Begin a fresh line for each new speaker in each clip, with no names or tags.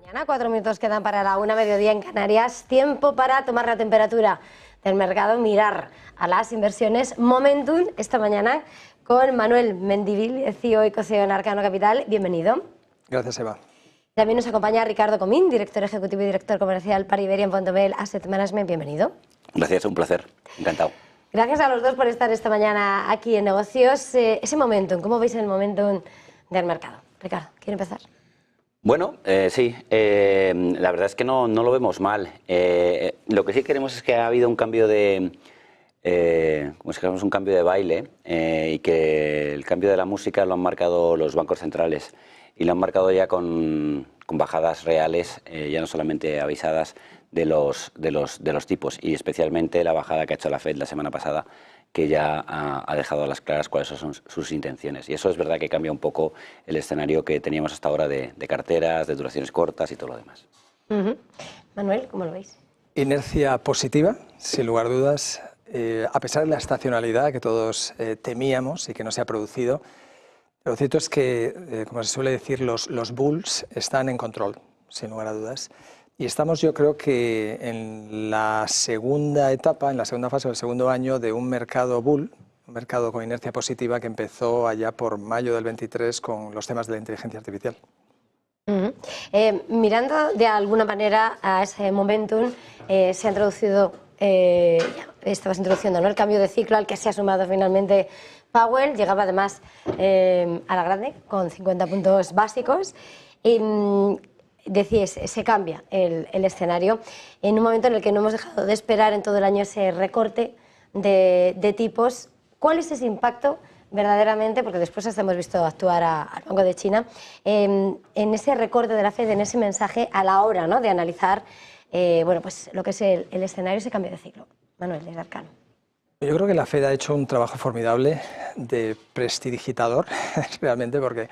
mañana, 4 minutos quedan para la 1, mediodía en Canarias. Tiempo para tomar la temperatura del mercado, mirar a las inversiones. Momentum esta mañana con Manuel Mendivil, CEO y co-CEO en Arcano Capital. Bienvenido.
Gracias, Eva.
También nos acompaña Ricardo Comín, director ejecutivo y director comercial para Iberia en Pontobel Asset Management. Bienvenido.
Gracias, un placer. Encantado.
Gracias a los dos por estar esta mañana aquí en Negocios. Ese momentum, ¿cómo veis el momentum del mercado? Ricardo, ¿quiere empezar?
Bueno, sí, la verdad es que no lo vemos mal. Lo que sí queremos es que ha habido un cambio de, como si dijéramos un cambio de baile, y que el cambio de la música lo han marcado los bancos centrales y lo han marcado ya con bajadas reales, ya no solamente avisadas de los tipos, y especialmente la bajada que ha hecho la Fed la semana pasada, que ya ha dejado a las claras cuáles son sus intenciones. Y eso es verdad que cambia un poco el escenario que teníamos hasta ahora de carteras, de duraciones cortas y todo lo demás.
Manuel, ¿cómo lo veis?
Inercia positiva, sin lugar a dudas. A pesar de la estacionalidad que todos temíamos y que no se ha producido, lo cierto es que, como se suele decir, los bulls están en control, sin lugar a dudas. Y estamos, yo creo que en la segunda etapa, en la segunda fase del segundo año de un mercado bull, un mercado con inercia positiva que empezó allá por mayo del 23 con los temas de la inteligencia artificial.
Mirando de alguna manera a ese momentum, se ha introducido, estabas introduciendo, ¿no?, el cambio de ciclo al que se ha sumado finalmente Powell. Llegaba además a la grande con 50 puntos básicos. Decíais, se cambia el escenario en un momento en el que no hemos dejado de esperar en todo el año ese recorte de tipos. ¿Cuál es ese impacto verdaderamente? Porque después hasta hemos visto actuar al Banco de China en ese recorte de la Fed, en ese mensaje a la hora, ¿no?, de analizar bueno, pues lo que es el escenario, ese cambio de ciclo. Manuel, desde Arcano.
Yo creo que la Fed ha hecho un trabajo formidable de prestidigitador, realmente, porque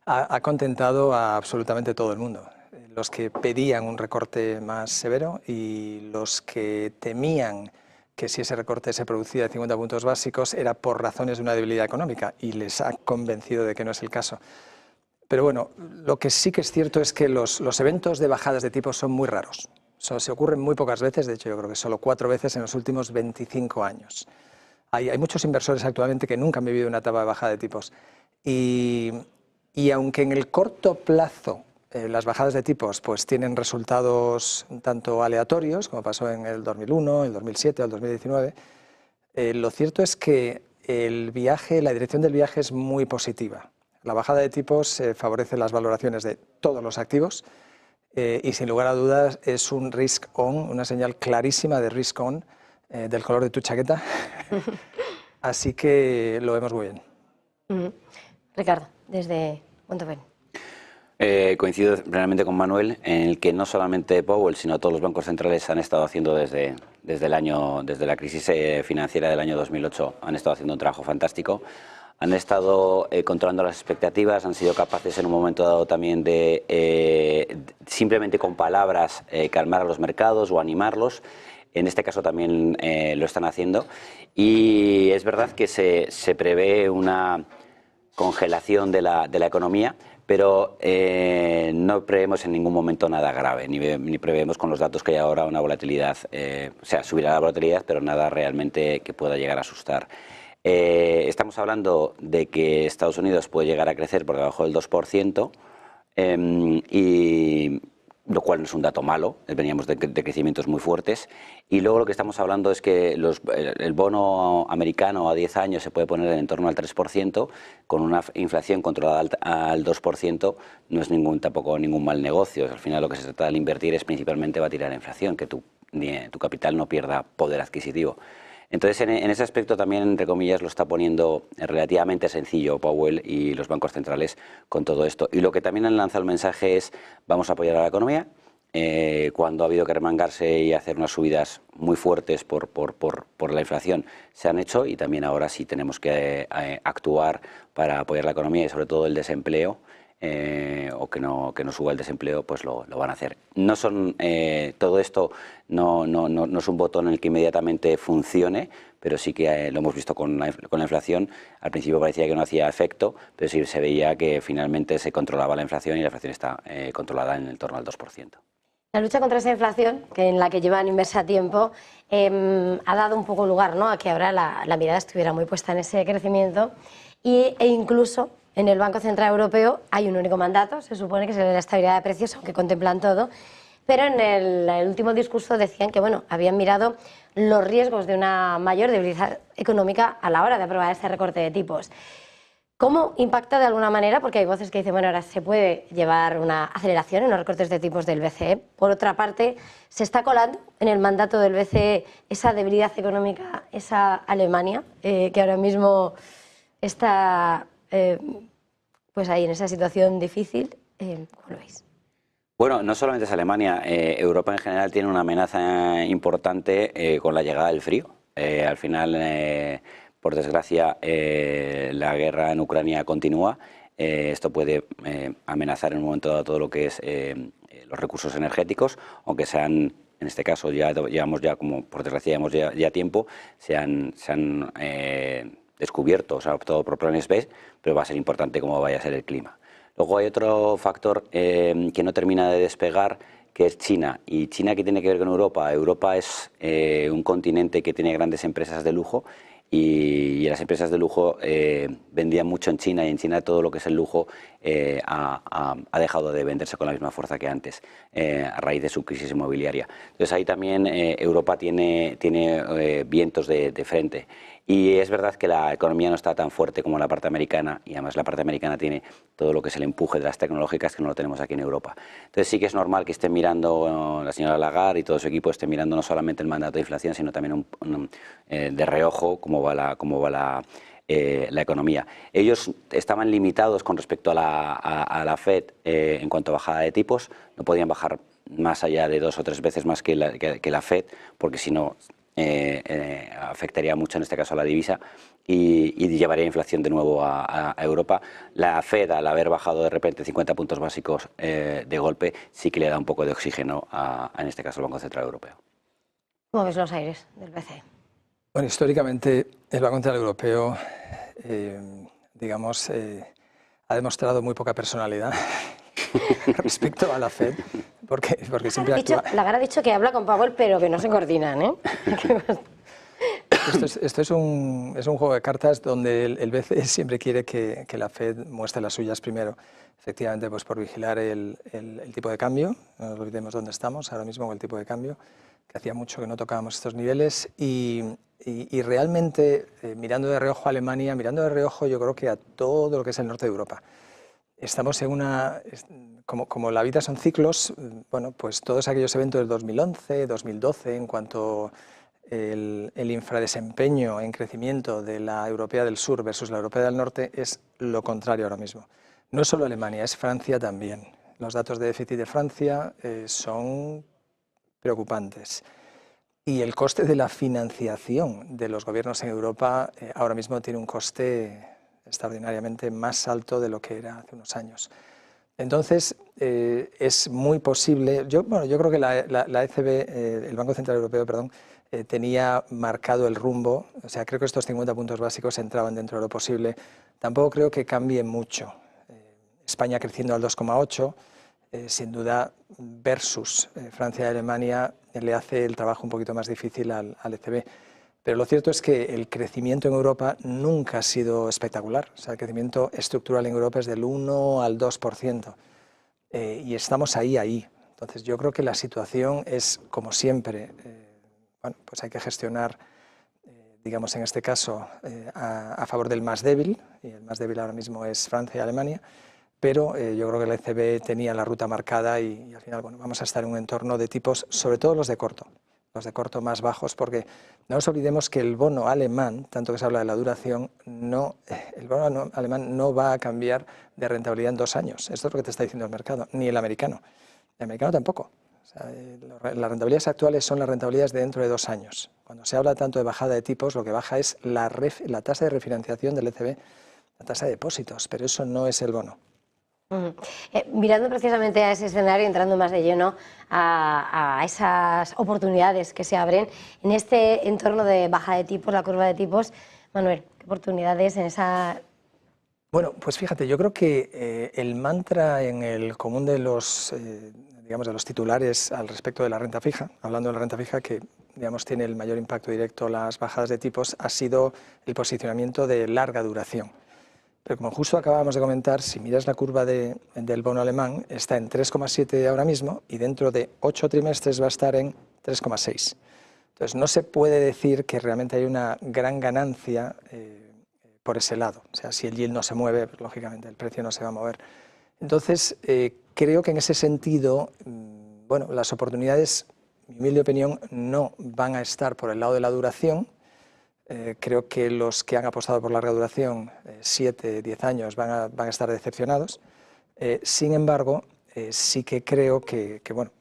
ha contentado a absolutamente todo el mundo. Los que pedían un recorte más severo y los que temían que si ese recorte se producía de 50 puntos básicos era por razones de una debilidad económica, y les ha convencido de que no es el caso. Pero bueno, lo que sí que es cierto es que los eventos de bajadas de tipos son muy raros. Se ocurren muy pocas veces, de hecho yo creo que solo 4 veces en los últimos 25 años. Hay muchos inversores actualmente que nunca han vivido una etapa de bajada de tipos. Y aunque en el corto plazo las bajadas de tipos pues tienen resultados un tanto aleatorios, como pasó en el 2001, el 2007 o el 2019, lo cierto es que la dirección del viaje es muy positiva. La bajada de tipos favorece las valoraciones de todos los activos y sin lugar a dudas es un risk on, una señal clarísima de risk on del color de tu chaqueta. Así que lo vemos muy bien.
Ricardo, desde Pontobel.
Coincido plenamente con Manuel en el que no solamente Powell, sino todos los bancos centrales han estado haciendo desde la crisis financiera del año 2008, han estado haciendo un trabajo fantástico. Han estado controlando las expectativas, han sido capaces en un momento dado también de simplemente con palabras calmar a los mercados o animarlos. En este caso también lo están haciendo. Y es verdad que se prevé una congelación de la economía, pero no preveemos en ningún momento nada grave, ni preveemos con los datos que hay ahora una volatilidad, o sea, subirá la volatilidad, pero nada realmente que pueda llegar a asustar. Estamos hablando de que Estados Unidos puede llegar a crecer por debajo del 2%, y lo cual no es un dato malo, veníamos de crecimientos muy fuertes. Y luego lo que estamos hablando es que el bono americano a 10 años se puede poner en torno al 3%, con una inflación controlada al 2%, no es tampoco ningún mal negocio. Al final lo que se trata de invertir es principalmente batir la inflación, que tu capital no pierda poder adquisitivo. Entonces, en ese aspecto también, entre comillas, lo está poniendo relativamente sencillo Powell y los bancos centrales con todo esto. Y lo que también han lanzado el mensaje es: vamos a apoyar a la economía. Cuando ha habido que remangarse y hacer unas subidas muy fuertes por la inflación, se han hecho, y también ahora sí tenemos que actuar para apoyar la economía y sobre todo el desempleo. o que no suba el desempleo, pues lo van a hacer. No son, todo esto no es un botón en el que inmediatamente funcione, pero sí que lo hemos visto con la inflación. Al principio parecía que no hacía efecto, pero sí se veía que finalmente se controlaba la inflación y la inflación está controlada en el torno al 2%.
La lucha contra esa inflación, en la que llevan inmersa tiempo, ha dado un poco lugar, ¿no?, a que ahora la mirada estuviera muy puesta en ese crecimiento e incluso en el Banco Central Europeo hay un único mandato, se supone que es el de la estabilidad de precios, aunque contemplan todo, pero en el último discurso decían que bueno, habían mirado los riesgos de una mayor debilidad económica a la hora de aprobar este recorte de tipos. ¿Cómo impacta de alguna manera? Porque hay voces que dicen, bueno, ahora se puede llevar una aceleración en los recortes de tipos del BCE. Por otra parte, se está colando en el mandato del BCE esa debilidad económica, esa Alemania, que ahora mismo está pues ahí en esa situación difícil. ¿Cómo lo veis?
Bueno, no solamente es Alemania, Europa en general tiene una amenaza importante con la llegada del frío. Al final, por desgracia, la guerra en Ucrania continúa. Esto puede amenazar en un momento dado todo lo que es los recursos energéticos, aunque sean, en este caso, llevamos ya, como por desgracia llevamos ya tiempo, se han descubierto, se ha optado por planes B, pero va a ser importante cómo vaya a ser el clima. Luego hay otro factor que no termina de despegar, que es China. ¿Y China qué tiene que ver con Europa? Europa es un continente que tiene grandes empresas de lujo y las empresas de lujo vendían mucho en China, y en China todo lo que es el lujo ha dejado de venderse con la misma fuerza que antes, a raíz de su crisis inmobiliaria. Entonces ahí también Europa tiene vientos de frente. Y es verdad que la economía no está tan fuerte como la parte americana, y además la parte americana tiene todo lo que es el empuje de las tecnológicas que no lo tenemos aquí en Europa. Entonces sí que es normal que esté mirando la señora Lagarde y todo su equipo esté mirando no solamente el mandato de inflación, sino también de reojo cómo va la economía. Ellos estaban limitados con respecto a la FED en cuanto a bajada de tipos, no podían bajar más allá de 2 o 3 veces más que la FED, porque si no afectaría mucho en este caso a la divisa y llevaría inflación de nuevo a Europa. La FED, al haber bajado de repente 50 puntos básicos de golpe, sí que le da un poco de oxígeno en este caso al Banco Central Europeo.
¿Cómo ves los aires del BCE?
Bueno, históricamente el Banco Central Europeo, digamos, ha demostrado muy poca personalidad respecto a la FED, porque siempre actúa...
Lagarde ha dicho que habla con Powell, pero que no se coordinan, ¿eh?
Esto es un juego de cartas donde el BCE siempre quiere que la FED muestre las suyas primero. Efectivamente, pues por vigilar el tipo de cambio, no nos olvidemos dónde estamos ahora mismo con el tipo de cambio, que hacía mucho que no tocábamos estos niveles, y realmente mirando de reojo a Alemania, mirando de reojo yo creo que a todo lo que es el norte de Europa. Estamos en como la vida son ciclos, bueno, pues todos aquellos eventos del 2011, 2012, en cuanto el infradesempeño en crecimiento de la europea del sur versus la europea del norte es lo contrario ahora mismo. No es solo Alemania, es Francia también. Los datos de déficit de Francia son preocupantes. Y el coste de la financiación de los gobiernos en Europa ahora mismo tiene un coste extraordinariamente más alto de lo que era hace unos años. Entonces, es muy posible, yo creo que la ECB, el Banco Central Europeo, perdón, tenía marcado el rumbo, o sea, creo que estos 50 puntos básicos entraban dentro de lo posible. Tampoco creo que cambie mucho. España creciendo al 2,8, sin duda, versus Francia y Alemania, le hace el trabajo un poquito más difícil al ECB. Pero lo cierto es que el crecimiento en Europa nunca ha sido espectacular. O sea, el crecimiento estructural en Europa es del 1 al 2%. Y estamos ahí. Entonces, yo creo que la situación es, como siempre, bueno, pues hay que gestionar, digamos, en este caso, a favor del más débil, y el más débil ahora mismo es Francia y Alemania, pero yo creo que la ECB tenía la ruta marcada y al final, bueno, vamos a estar en un entorno de tipos, sobre todo los de corto más bajos, porque no nos olvidemos que el bono alemán, tanto que se habla de la duración, el bono alemán no va a cambiar de rentabilidad en 2 años. Esto es lo que te está diciendo el mercado, ni el americano. El americano tampoco. O sea, las rentabilidades actuales son las rentabilidades de dentro de 2 años. Cuando se habla tanto de bajada de tipos, lo que baja es la tasa de refinanciación del ECB, la tasa de depósitos, pero eso no es el bono.
Mirando precisamente a ese escenario, entrando más de lleno a esas oportunidades que se abren en este entorno de baja de tipos, la curva de tipos, Manuel, ¿qué oportunidades en esa...?
Bueno, pues fíjate, yo creo que el mantra en el común de los, digamos, de los titulares al respecto de la renta fija, hablando de la renta fija que, digamos, tiene el mayor impacto directo las bajadas de tipos, ha sido el posicionamiento de larga duración. Pero como justo acabábamos de comentar, si miras la curva del bono alemán, está en 3,7 ahora mismo y dentro de 8 trimestres va a estar en 3,6. Entonces no se puede decir que realmente hay una gran ganancia por ese lado. O sea, si el yield no se mueve, pues, lógicamente el precio no se va a mover. Entonces creo que en ese sentido, bueno, las oportunidades, en mi humilde opinión, no van a estar por el lado de la duración. Creo que los que han apostado por larga duración, 7, 10 años, van a estar decepcionados. Sin embargo, sí que creo que bueno,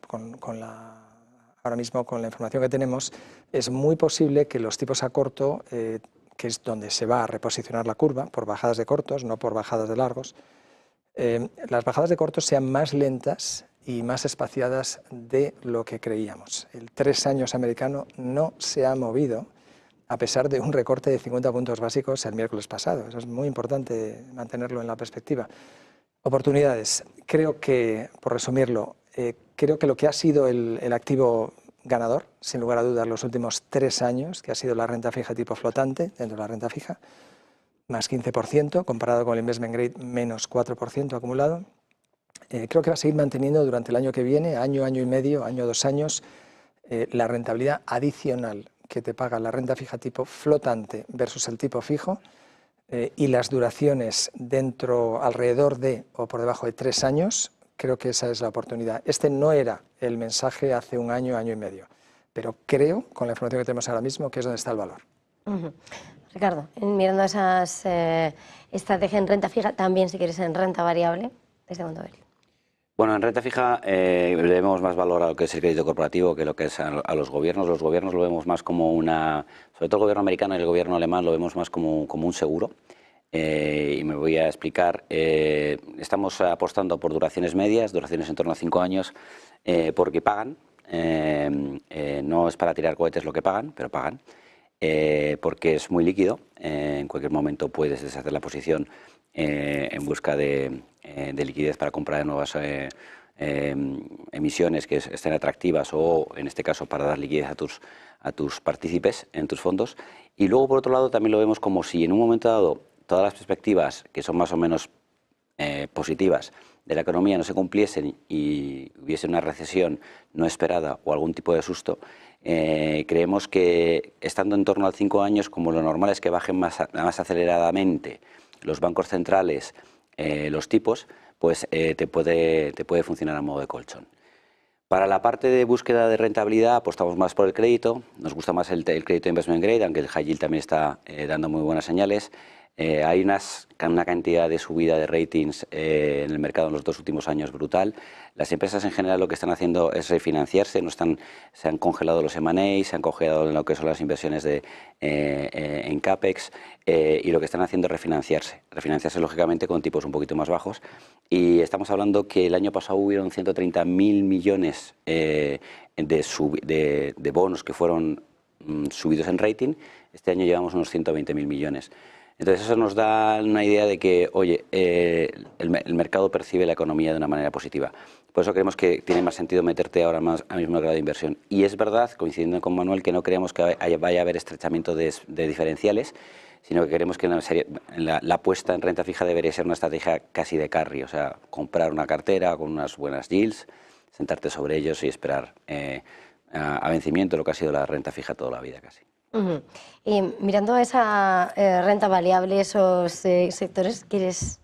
ahora mismo con la información que tenemos, es muy posible que los tipos a corto, que es donde se va a reposicionar la curva, por bajadas de cortos, no por bajadas de largos, las bajadas de cortos sean más lentas y más espaciadas de lo que creíamos. El 3 años americano no se ha movido, a pesar de un recorte de 50 puntos básicos el miércoles pasado. Eso es muy importante mantenerlo en la perspectiva. Oportunidades. Creo que, por resumirlo, creo que lo que ha sido el activo ganador, sin lugar a dudas, los últimos 3 años, que ha sido la renta fija tipo flotante, dentro de la renta fija, más 15%, comparado con el investment grade, menos 4% acumulado. Creo que va a seguir manteniendo durante el año que viene, año, año y medio, año, 2 años, la rentabilidad adicional que te paga la renta fija tipo flotante versus el tipo fijo, y las duraciones alrededor de o por debajo de 3 años, creo que esa es la oportunidad. Este no era el mensaje hace un año, año y medio, pero creo, con la información que tenemos ahora mismo, que es donde está el valor.
Ricardo, mirando esas estrategias en renta fija, también si quieres en renta variable, ¿desde dónde ves?
Bueno, en renta fija le vemos más valor a lo que es el crédito corporativo que lo que es a los gobiernos. Los gobiernos lo vemos más como sobre todo el gobierno americano y el gobierno alemán lo vemos más como un seguro. Y me voy a explicar. Estamos apostando por duraciones medias, duraciones en torno a 5 años, porque pagan. No es para tirar cohetes lo que pagan, pero pagan. Porque es muy líquido. En cualquier momento puedes deshacer la posición en busca de liquidez para comprar de nuevas emisiones que estén atractivas o, en este caso, para dar liquidez a tus partícipes en tus fondos. Y luego, por otro lado, también lo vemos como si en un momento dado todas las perspectivas, que son más o menos positivas, de la economía no se cumpliesen y hubiese una recesión no esperada o algún tipo de susto, creemos que estando en torno a 5 años, como lo normal es que bajen más aceleradamente los bancos centrales, los tipos, pues te puede funcionar a modo de colchón. Para la parte de búsqueda de rentabilidad apostamos más por el crédito, nos gusta más el crédito investment grade, aunque el high yield también está dando muy buenas señales. Hay una cantidad de subida de ratings en el mercado en los 2 últimos años brutal. Las empresas en general lo que están haciendo es refinanciarse, se han congelado los M&A, se han congelado lo que son las inversiones en CAPEX, y lo que están haciendo es refinanciarse lógicamente con tipos un poquito más bajos. Y estamos hablando que el año pasado hubieron 130.000 millones de bonos que fueron subidos en rating. Este año llevamos unos 120.000 millones. Entonces eso nos da una idea de que, oye, el mercado percibe la economía de una manera positiva. Por eso creemos que tiene más sentido meterte ahora más al mismo grado de inversión. Y es verdad, coincidiendo con Manuel, que no creemos que vaya a haber estrechamiento de diferenciales, sino que creemos que la apuesta en renta fija debería ser una estrategia casi de carry, o sea, comprar una cartera con unas buenas yields, sentarte sobre ellos y esperar a vencimiento lo que ha sido la renta fija toda la vida casi.
Y mirando esa renta variable, esos sectores, ¿quieres...?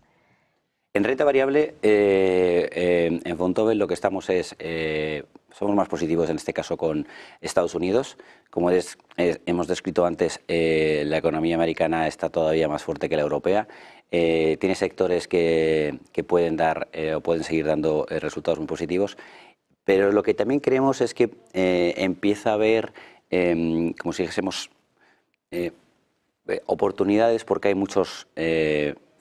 En renta variable, en Vontobel lo que estamos somos más positivos en este caso con Estados Unidos. Como hemos descrito antes, la economía americana está todavía más fuerte que la europea. Tiene sectores que pueden dar o pueden seguir dando resultados muy positivos. Pero lo que también creemos es que empieza a haber, como si dijésemos, oportunidades porque hay muchos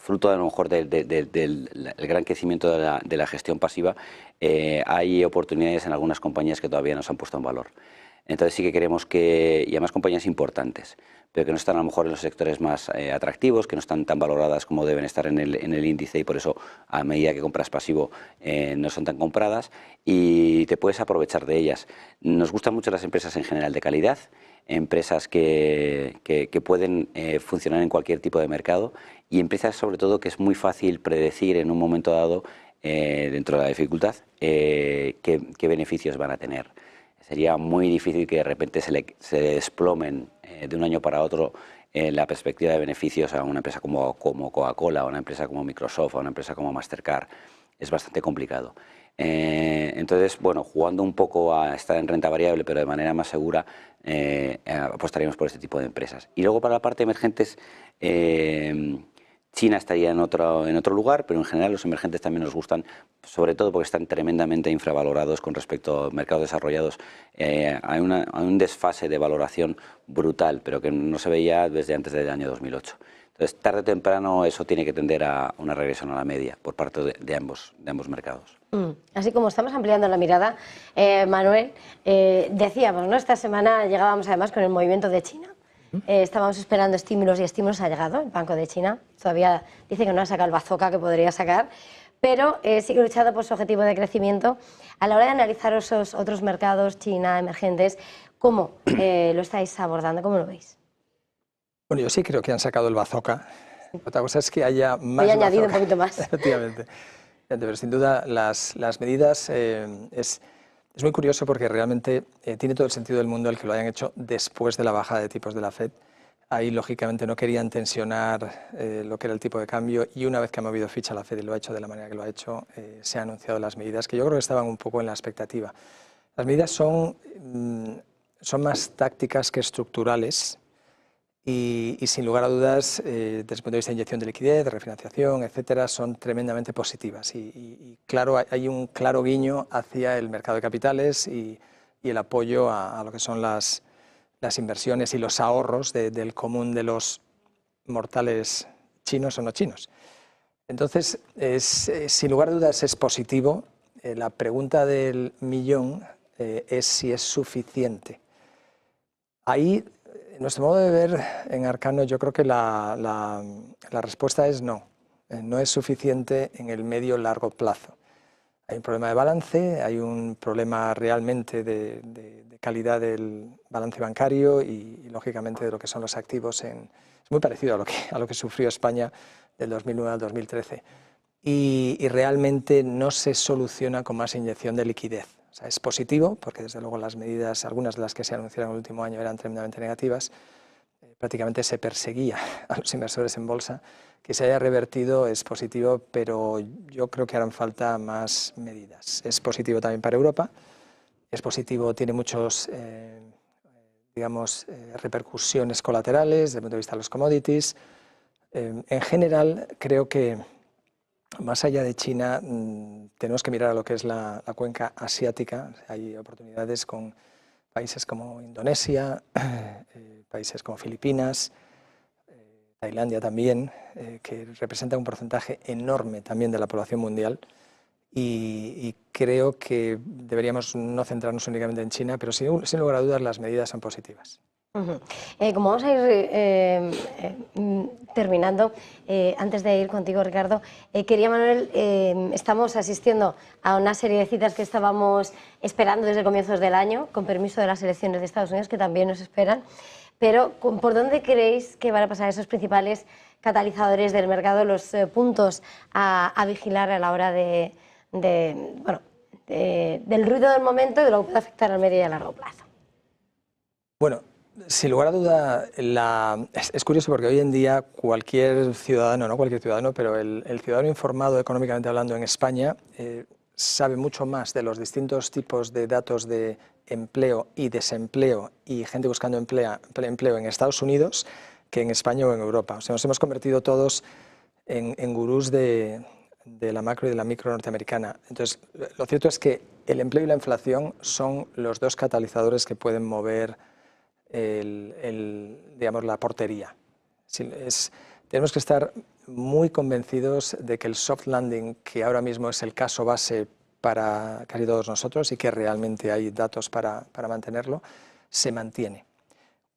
fruto a lo mejor del gran crecimiento de la gestión pasiva, hay oportunidades en algunas compañías que todavía no se han puesto en valor. Entonces sí que queremos que, y además compañías importantes, pero que no están a lo mejor en los sectores más atractivos, que no están tan valoradas como deben estar en el índice, y por eso a medida que compras pasivo no son tan compradas y te puedes aprovechar de ellas. Nos gustan mucho las empresas en general de calidad, empresas que pueden funcionar en cualquier tipo de mercado, y empresas sobre todo que es muy fácil predecir en un momento dado, dentro de la dificultad, qué beneficios van a tener. Sería muy difícil que de repente se desplomen de un año para otro la perspectiva de beneficios a una empresa como Coca-Cola, a una empresa como Microsoft, a una empresa como Mastercard. Es bastante complicado. Entonces, bueno, jugando un poco a estar en renta variable, pero de manera más segura, apostaríamos por este tipo de empresas. Y luego para la parte de emergentes, China estaría en otro lugar, pero en general los emergentes también nos gustan, sobre todo porque están tremendamente infravalorados con respecto a mercados desarrollados. Hay un desfase de valoración brutal, pero que no se veía desde antes del año 2008. Entonces, tarde o temprano eso tiene que tender a una regresión a la media por parte de ambos mercados.
Así como estamos ampliando la mirada, Manuel, decíamos, ¿no? Esta semana llegábamos además con el movimiento de China. Estábamos esperando estímulos y estímulos ha llegado. El Banco de China todavía dice que no ha sacado el bazooka que podría sacar, pero sigue luchando por su objetivo de crecimiento. A la hora de analizar esos otros mercados, China, emergentes, ¿cómo lo estáis abordando? ¿Cómo lo veis?
Bueno, yo sí creo que han sacado el bazooka. Otra cosa es que haya más.
Voy a añadir un poquito más.
Efectivamente. Pero sin duda las medidas es muy curioso porque realmente tiene todo el sentido del mundo el que lo hayan hecho después de la bajada de tipos de la FED. Ahí, lógicamente, no querían tensionar lo que era el tipo de cambio, y una vez que ha movido ficha la FED y lo ha hecho de la manera que lo ha hecho, se han anunciado las medidas que yo creo que estaban un poco en la expectativa. Las medidas son más tácticas que estructurales. Y sin lugar a dudas, desde el punto de vista de inyección de liquidez, de refinanciación, etcétera, son tremendamente positivas. Y claro, hay un claro guiño hacia el mercado de capitales y el apoyo a lo que son las inversiones y los ahorros del común de los mortales chinos o no chinos. Entonces, sin lugar a dudas es positivo. La pregunta del millón es si es suficiente. Ahí, nuestro modo de ver en Arcano, yo creo que la respuesta es no. No es suficiente en el medio-largo plazo. Hay un problema de balance, hay un problema realmente de calidad del balance bancario y lógicamente de lo que son los activos. Es muy parecido a lo que sufrió España del 2001 al 2013. Y realmente no se soluciona con más inyección de liquidez. O sea, es positivo, porque desde luego las medidas, algunas de las que se anunciaron en el último año eran tremendamente negativas. Prácticamente se perseguía a los inversores en bolsa. Que se haya revertido es positivo, pero yo creo que harán falta más medidas. Es positivo también para Europa. Es positivo, tiene muchos, repercusiones colaterales desde el punto de vista de los commodities. En general, creo que más allá de China, tenemos que mirar a lo que es la cuenca asiática. Hay oportunidades con países como Indonesia, países como Filipinas, Tailandia también, que representan un porcentaje enorme también de la población mundial. Y creo que deberíamos no centrarnos únicamente en China, pero sin lugar a dudas las medidas son positivas.
Como vamos a ir terminando, antes de ir contigo, Ricardo, quería, Manuel, estamos asistiendo a una serie de citas que estábamos esperando desde comienzos del año, con permiso de las elecciones de Estados Unidos, que también nos esperan, pero ¿por dónde creéis que van a pasar esos principales catalizadores del mercado, los puntos a vigilar a la hora del ruido del momento y de lo que puede afectar al medio y a largo plazo?
Bueno, sin lugar a duda, es curioso porque hoy en día cualquier ciudadano, no cualquier ciudadano, pero el ciudadano informado económicamente hablando en España sabe mucho más de los distintos tipos de datos de empleo y desempleo y gente buscando empleo en Estados Unidos que en España o en Europa. O sea, nos hemos convertido todos en gurús de la macro y de la micro norteamericana. Entonces, lo cierto es que el empleo y la inflación son los dos catalizadores que pueden mover digamos, la portería. Tenemos que estar muy convencidos de que el soft landing, que ahora mismo es el caso base para casi todos nosotros y que realmente hay datos para mantenerlo, se mantiene.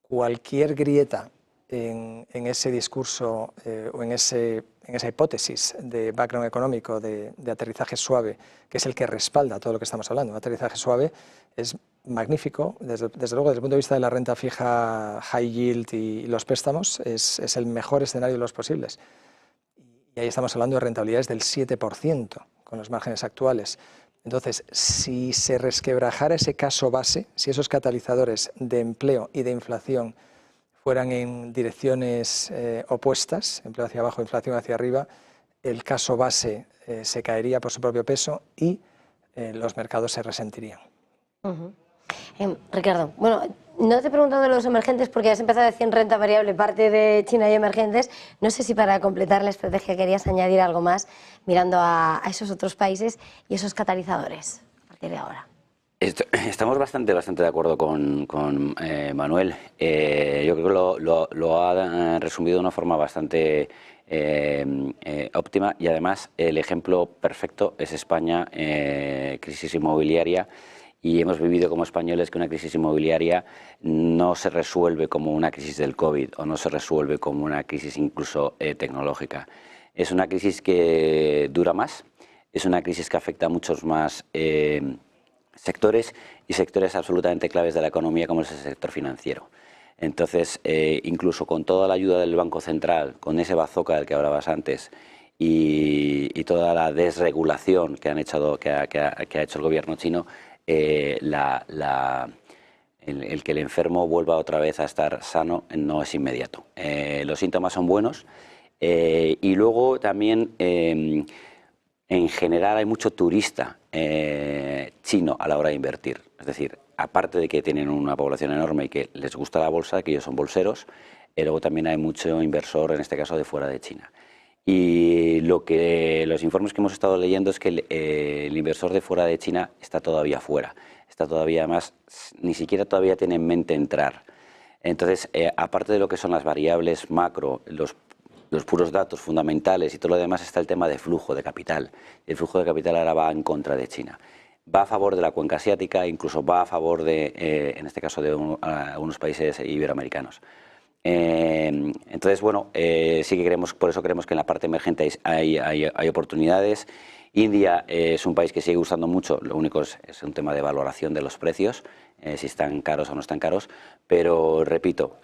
Cualquier grieta en ese discurso o en esa hipótesis de background económico, de aterrizaje suave, que es el que respalda todo lo que estamos hablando. Un aterrizaje suave es magnífico, desde luego desde el punto de vista de la renta fija, high yield y los préstamos, es el mejor escenario de los posibles. Y ahí estamos hablando de rentabilidades del 7% con los márgenes actuales. Entonces, si se resquebrajara ese caso base, si esos catalizadores de empleo y de inflación fueran en direcciones opuestas, empleo hacia abajo, inflación hacia arriba, el caso base se caería por su propio peso y los mercados se resentirían.
Ricardo, bueno, no te he preguntado de los emergentes porque has empezado a decir renta variable, parte de China y emergentes. No sé si para completar la estrategia querías añadir algo más mirando a esos otros países y esos catalizadores a partir de ahora.
Estamos bastante de acuerdo con Manuel. Yo creo que lo ha resumido de una forma bastante óptima y además el ejemplo perfecto es España, crisis inmobiliaria. Y hemos vivido como españoles que una crisis inmobiliaria no se resuelve como una crisis del COVID o no se resuelve como una crisis incluso tecnológica. Es una crisis que dura más, es una crisis que afecta a muchos más sectores y sectores absolutamente claves de la economía como es el sector financiero. Entonces, incluso con toda la ayuda del Banco Central, con ese bazooka del que hablabas antes, y toda la desregulación que ha hecho el gobierno chino, el que el enfermo vuelva otra vez a estar sano no es inmediato. Los síntomas son buenos y luego también en general hay mucho turista chino a la hora de invertir. Es decir, aparte de que tienen una población enorme y que les gusta la bolsa, que ellos son bolseros, luego también hay mucho inversor, en este caso de fuera de China. Y los informes que hemos estado leyendo es que el inversor de fuera de China está todavía fuera, está todavía más, ni siquiera todavía tiene en mente entrar. Entonces, aparte de lo que son las variables macro, los puros datos fundamentales y todo lo demás, está el tema de flujo de capital. El flujo de capital ahora va en contra de China. Va a favor de la cuenca asiática, incluso va a favor de, en este caso, de algunos países iberoamericanos. Entonces, bueno, sí que por eso creemos que en la parte emergente hay oportunidades. India es un país que sigue gustando mucho, lo único es un tema de valoración de los precios, si están caros o no están caros, pero repito,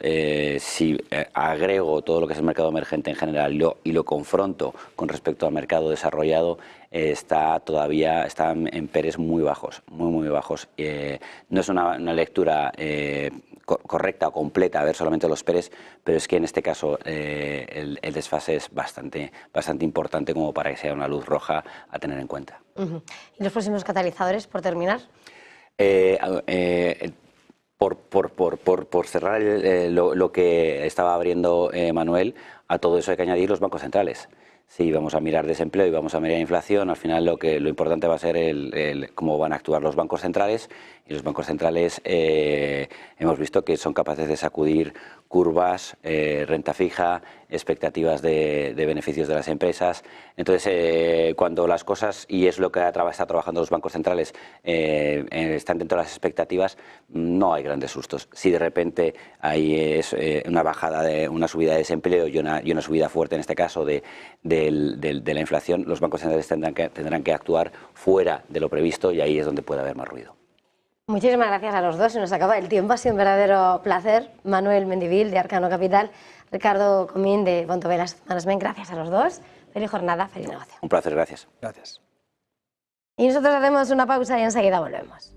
si agrego todo lo que es el mercado emergente en general y lo confronto con respecto al mercado desarrollado, está en PERs muy bajos, muy bajos. No es una lectura correcta o completa a ver solamente los PERs, pero es que en este caso el desfase es bastante importante como para que sea una luz roja a tener en cuenta.
¿Y los próximos catalizadores, por terminar?
Por cerrar lo que estaba abriendo Manuel, a todo eso hay que añadir los bancos centrales. Si vamos a mirar desempleo y vamos a mirar inflación, al final lo importante va a ser cómo van a actuar los bancos centrales, y los bancos centrales hemos visto que son capaces de sacudir curvas, renta fija, expectativas de beneficios de las empresas. Entonces, cuando las cosas, y es lo que está trabajando los bancos centrales, están dentro de las expectativas, no hay grandes sustos. Si de repente hay una subida de desempleo y una subida fuerte, en este caso, de la inflación, los bancos centrales tendrán que actuar fuera de lo previsto y ahí es donde puede haber más ruido.
Muchísimas gracias a los dos, se nos acaba el tiempo, ha sido un verdadero placer. Manuel Mendivil, de Arcano Capital, Ricardo Comín, de Vontobel Asset Management, gracias a los dos. Feliz jornada, feliz negocio.
Un placer, gracias.
Gracias.
Y nosotros hacemos una pausa y enseguida volvemos.